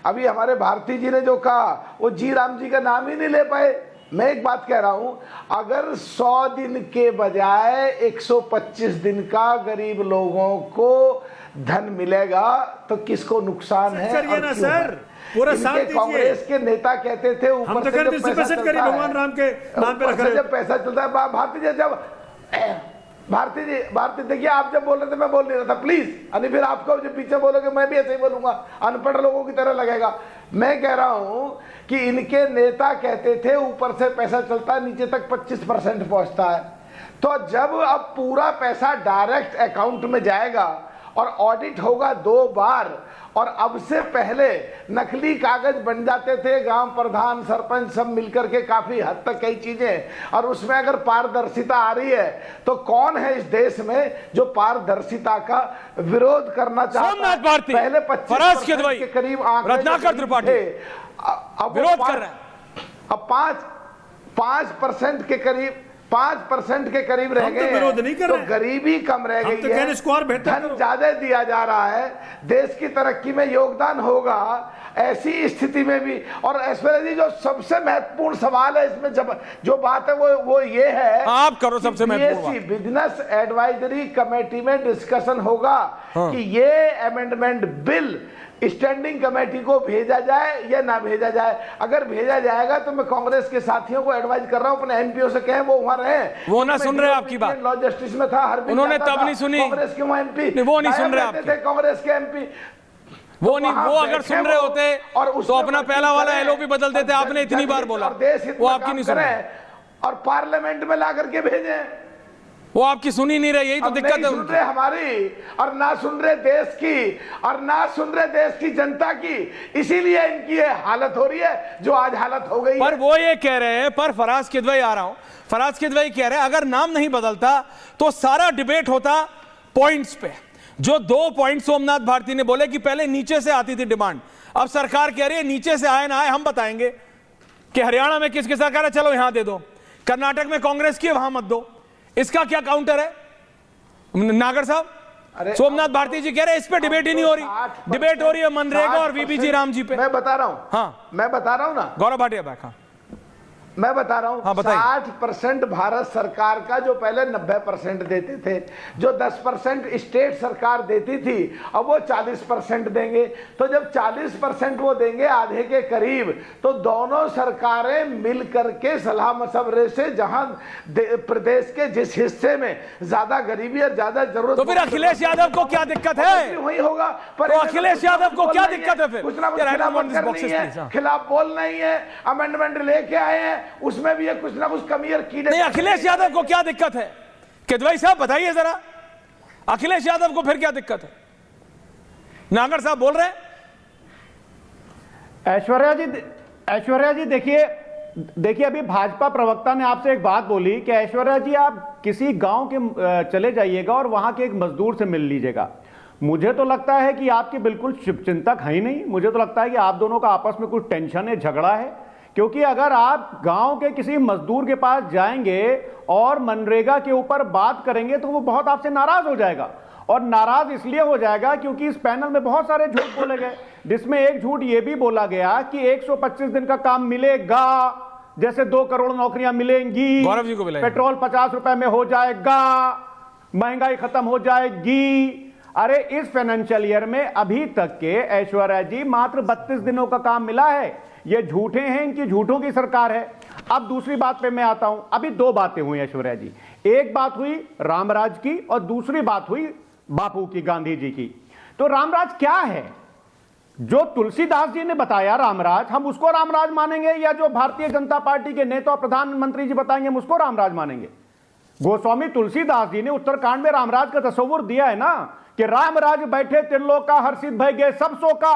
अभी हमारे भारती जी ने जो कहा वो जी राम जी का नाम ही नहीं ले पाए। मैं एक बात कह रहा हूं, अगर 100 दिन के बजाय 125 दिन का गरीब लोगों को धन मिलेगा तो किसको नुकसान है? करिए ना सर, पूरा साथ दीजिए। कांग्रेस के नेता कहते थे ऊपर से जब पैसा चलता है, भगवान राम के नाम पे रख रहे हैं। जब पैसा चलता है, भारती जी जब भारती देखिए, आप जब बोल रहे थे मैं बोल नहीं रहा था, प्लीज। अरे फिर आपको जब पीछे बोलोगे मैं भी ऐसे ही बोलूंगा, अनपढ़ लोगों की तरह लगेगा। मैं कह रहा हूं कि इनके नेता कहते थे ऊपर से पैसा चलता है, नीचे तक 25% पहुंचता है। तो जब अब पूरा पैसा डायरेक्ट अकाउंट में जाएगा और ऑडिट होगा 2 बार, और अब से पहले नकली कागज बन जाते थे, गांव प्रधान सरपंच सब मिलकर के काफी हद तक कई चीजें, और उसमें अगर पारदर्शिता आ रही है तो कौन है इस देश में जो पारदर्शिता का विरोध करना चाहता है? पहले 25% के करीब आंकड़े थे, अब विरोध कर रहे हैं। अब 5% के करीब 5% के करीब रह गए, विरोध नहीं कर तो रहे, गरीबी कम रह गई है, धन ज्यादा दिया जा रहा है, देश की तरक्की में योगदान होगा। ऐसी स्थिति में भी, और ऐश्वर्या जी जो सबसे महत्वपूर्ण सवाल है इसमें, जब जो बात है वो ये है, आप करो सबसे महत्वपूर्ण, बिजनेस एडवाइजरी कमेटी में डिस्कशन होगा कि ये अमेंडमेंट बिल स्टैंडिंग कमेटी को भेजा जाए या ना भेजा जाए। अगर भेजा जाएगा तो मैं कांग्रेस के साथियों को एडवाइज कर रहा हूं, अपने एमपीओ से कहें वो वहां रहे। वो ना सुन रहे आपकी बात, लॉ जस्टिस में था, हर उन्होंने तब नहीं सुनी, कांग्रेस के वो एमपी, वो नहीं सुन रहे आपके, कांग्रेस के एमपी वो नहीं, वो अगर सुन रहे होते तो अपना पहला वाला एलओपी बदल देते। आपने इतनी बार बोला, वो आपकी नहीं सुन रहे, और पार्लियामेंट में ला करके भेजे, वो आपकी सुनी नहीं रही। यही तो दिक्कत है, सुन रहे हमारी, और ना सुन रहे देश की, और ना सुन रहे देश की जनता की, इसीलिए इनकी ये हालत हो रही है जो आज हालत हो गई। पर वो ये कह रहे हैं, पर फराज किदवई आ रहा हूं, फराज किदवई कह रहे हैं अगर नाम नहीं बदलता तो सारा डिबेट होता पॉइंट्स पे। जो 2 पॉइंट सोमनाथ भारती ने बोले कि पहले नीचे से आती थी डिमांड, अब सरकार कह रही है नीचे से आए ना आए हम बताएंगे कि हरियाणा में किसकी सरकार है, चलो यहां दे दो, कर्नाटक में कांग्रेस की वहां मत दो। इसका क्या काउंटर है नागर साहब? सोमनाथ भारती जी कह रहे हैं इस पे डिबेट ही नहीं हो रही, डिबेट हो रही है मनरेगा और वीबीजी राम जी पे। मैं बता रहा हूं, हाँ मैं बता रहा हूं ना, गौरव भाटिया बैक, हाँ मैं बता रहा हूं, हाँ, 60% भारत सरकार का जो पहले 90% देते थे, जो 10% स्टेट सरकार देती थी, अब वो 40% देंगे। तो जब 40% वो देंगे, आधे के करीब, तो दोनों सरकारें मिल करके सलाह मशवरे से जहां प्रदेश के जिस हिस्से में ज्यादा गरीबी और ज्यादा जरूरत, तो फिर अखिलेश यादव को क्या दिक्कत है? वही होगा। पर तो अखिलेश यादव को क्या दिक्कत है? फिर कुछ ना कुछ खिलाफ बोल नहीं है, अमेंडमेंट लेके आए हैं, उसमें भी ये कुछ ना कुछ कमी की नहीं। अखिलेश यादव को क्या दिक्कत है? किदवई साहब बताइए जरा, अखिलेश यादव को फिर क्या दिक्कत है? नागर साहब बोल रहे हैं। ऐश्वर्या जी देखिए अभी भाजपा प्रवक्ता ने आपसे एक बात बोली कि ऐश्वर्या जी आप किसी गांव के चले जाइएगा और वहां के एक मजदूर से मिल लीजिएगा। मुझे तो लगता है कि आपकी बिल्कुल शुभचिंतक है ही नहीं। मुझे तो लगता है कि आप दोनों का आपस में कुछ टेंशन है, झगड़ा है, क्योंकि अगर आप गांव के किसी मजदूर के पास जाएंगे और मनरेगा के ऊपर बात करेंगे तो वो बहुत आपसे नाराज हो जाएगा। और नाराज इसलिए हो जाएगा क्योंकि इस पैनल में बहुत सारे झूठ बोले गए, जिसमें एक झूठ ये भी बोला गया कि 125 दिन का काम मिलेगा, जैसे 2 करोड़ नौकरियां मिलेंगी, गौरव जी को पेट्रोल 50 रुपए में हो जाएगा, महंगाई खत्म हो जाएगी। अरे इस फाइनेंशियल ईयर में अभी तक के ऐश्वर्या जी मात्र 32 दिनों का काम मिला है। ये झूठे हैं, इनकी झूठों की सरकार है। अब दूसरी बात पे मैं आता हूं। अभी 2 बातें हुई ऐश्वर्या जी, एक बात हुई रामराज की और दूसरी बात हुई बापू की, गांधी जी की। तो रामराज क्या है? जो तुलसीदास जी ने बताया रामराज, हम उसको रामराज मानेंगे, या जो भारतीय जनता पार्टी के नेता और प्रधानमंत्री जी बताएंगे हम उसको रामराज मानेंगे? गोस्वामी तुलसीदास जी ने उत्तरकांड में रामराज का तस्वुर दिया है ना, कि रामराज बैठे त्रिलोका, हर्षित भय गए सब शोका,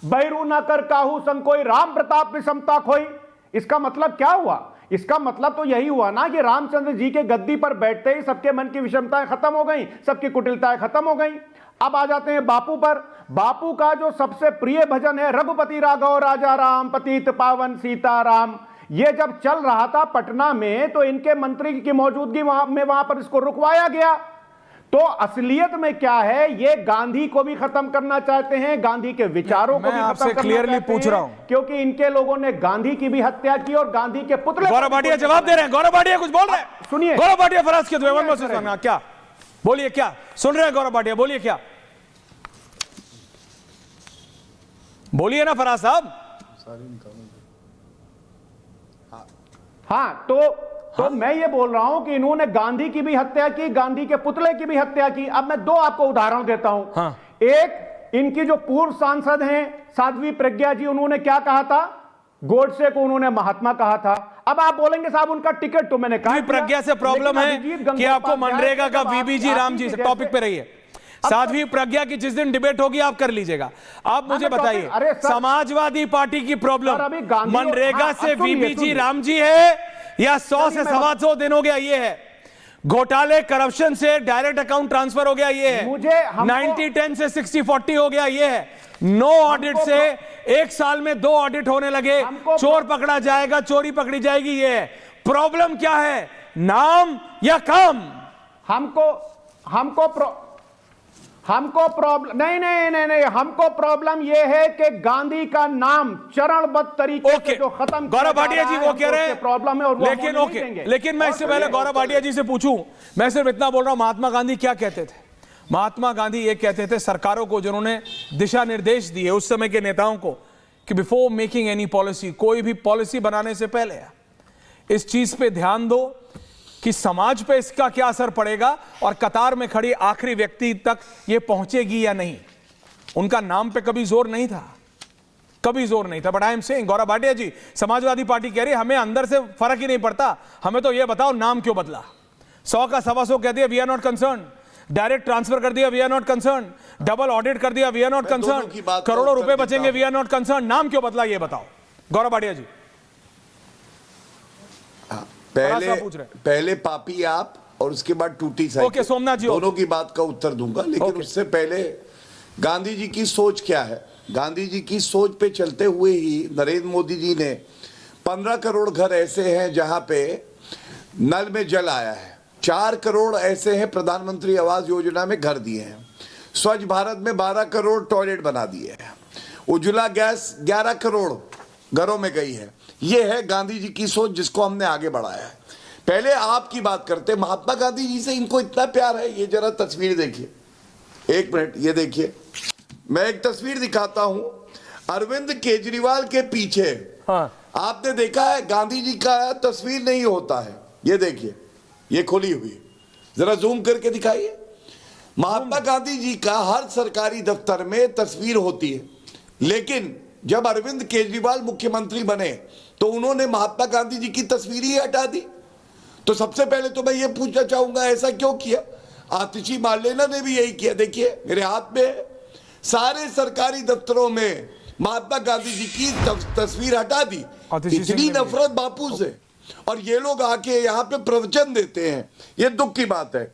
बैरू न कर काहू संग कोई, राम प्रताप विषमता खोई। इसका मतलब क्या हुआ? इसका मतलब तो यही हुआ ना कि रामचंद्र जी के गद्दी पर बैठते ही सबके मन की विषमताएं खत्म हो गई, सबकी कुटिलताएं खत्म हो गई। अब आ जाते हैं बापू पर। बापू का जो सबसे प्रिय भजन है, रघुपति राघव राजा राम, पतित पावन सीताराम, ये जब चल रहा था पटना में तो इनके मंत्री की मौजूदगी वहां पर इसको रुकवाया गया। तो असलियत में क्या है, ये गांधी को भी खत्म करना चाहते हैं, गांधी के विचारों को मैं भी आपसे खत्म करना क्लियरली चाहते पूछ हैं, रहा हूं। क्योंकि इनके लोगों ने गांधी की भी हत्या की और गांधी के पुतले। गौरव भाटिया जवाब दे रहे हैं, गौरव भाटिया कुछ बोल रहे हैं, सुनिए। गौरव भाटिया फराज किदवई क्या बोलिए, क्या सुन रहे हैं गौरव भाटिया, बोलिए क्या, बोलिए ना फराज साहब। हाँ, तो मैं ये बोल रहा हूं कि इन्होंने गांधी की भी हत्या की, गांधी के पुतले की भी हत्या की। अब मैं दो आपको उदाहरण देता हूं। हाँ। एक, इनकी जो पूर्व सांसद हैं साध्वी प्रज्ञा जी, उन्होंने क्या कहा था, गोडसे को उन्होंने महात्मा कहा था। अब आप बोलेंगे साहब उनका टिकट तो मैंने कहा, प्रज्ञा से प्रॉब्लम है कि आपको मनरेगा का वीबीजी राम जी से टॉपिक पे रहिए। साध्वी प्रज्ञा की जिस दिन डिबेट होगी आप कर लीजिएगा। आप मुझे बताइए, समाजवादी पार्टी की प्रॉब्लम मनरेगा से वीबीजी राम जी है या 100 से 125 दिन हो गया ये है, घोटाले करप्शन से डायरेक्ट अकाउंट ट्रांसफर हो गया ये है, 90-10 से 60-40 हो गया ये है, नो ऑडिट से एक साल में 2 ऑडिट होने लगे, चोर पकड़ा जाएगा, चोरी पकड़ी जाएगी, ये है प्रॉब्लम। क्या है, नाम या काम? हमको प्रॉब्लम नहीं, हमको प्रॉब्लम यह है कि गांधी का नाम चरणबद्ध तरीके से जो खत्म, गौरव भाटिया जी वो कह रहे हैं प्रॉब्लम है, और लेकिन मैं इससे पहले गौरव भाटिया जी से पूछूं, मैं सिर्फ इतना बोल रहा हूं, महात्मा गांधी क्या कहते थे? महात्मा गांधी ये कहते थे सरकारों को, जिन्होंने दिशा निर्देश दिए उस समय के नेताओं को, कि बिफोर मेकिंग एनी पॉलिसी, कोई भी पॉलिसी बनाने से पहले इस चीज पे ध्यान दो कि समाज पे इसका क्या असर पड़ेगा और कतार में खड़ी आखिरी व्यक्ति तक ये पहुंचेगी या नहीं। उनका नाम पे कभी जोर नहीं था, कभी जोर नहीं था। But I am saying, Gaurav Bhatia ji, Samajwadi Party कह रही है हमें अंदर से फर्क ही नहीं पड़ता, हमें तो ये बताओ नाम क्यों बदला? 100 का 125 कह दिया, we are not concern, direct transfer कर दिया, we are not concern, double audit कर दिया, वी आर नॉट कंसर्न, करोड़ों रुपए बचेंगे, वी आर नॉट कंसर्न, नाम क्यों बदला ये बताओ गौरव भाटिया जी। पहले पापी आप और उसके बाद टूटी साइकिल। ओके, सोमनाथ जी, दोनों की बात का उत्तर दूंगा, लेकिन उससे पहले गांधी जी की सोच क्या है? गांधी जी की सोच पे चलते हुए ही नरेंद्र मोदी जी ने 15 करोड़ घर ऐसे हैं जहां पे नल में जल आया है, 4 करोड़ ऐसे हैं प्रधानमंत्री आवास योजना में घर दिए हैं, स्वच्छ भारत में 12 करोड़ टॉयलेट बना दिए हैं, उज्ज्वला गैस 11 करोड़ घरों में गई है। यह है गांधी जी की सोच जिसको हमने आगे बढ़ाया है। पहले आपकी बात करते, महात्मा गांधी जी से इनको इतना प्यार है, ये जरा तस्वीर देखिए, 1 मिनट, ये देखिए, मैं एक तस्वीर दिखाता हूं अरविंद केजरीवाल के पीछे। हाँ। आपने देखा है गांधी जी का तस्वीर नहीं होता है, ये देखिए, ये खुली हुई, जरा जूम करके दिखाइए। महात्मा गांधी जी का हर सरकारी दफ्तर में तस्वीर होती है, लेकिन जब अरविंद केजरीवाल मुख्यमंत्री बने तो उन्होंने महात्मा गांधी जी की तस्वीर ही हटा दी। तो सबसे पहले तो मैं ये पूछना चाहूंगा, ऐसा क्यों किया? आतिशी मार्लेना ने भी यही किया, देखिए मेरे हाथ में है, सारे सरकारी दफ्तरों में महात्मा गांधी जी की तस्वीर हटा दी। इतनी नफरत बापू से, और ये लोग आके यहाँ पे प्रवचन देते हैं, ये दुख की बात है।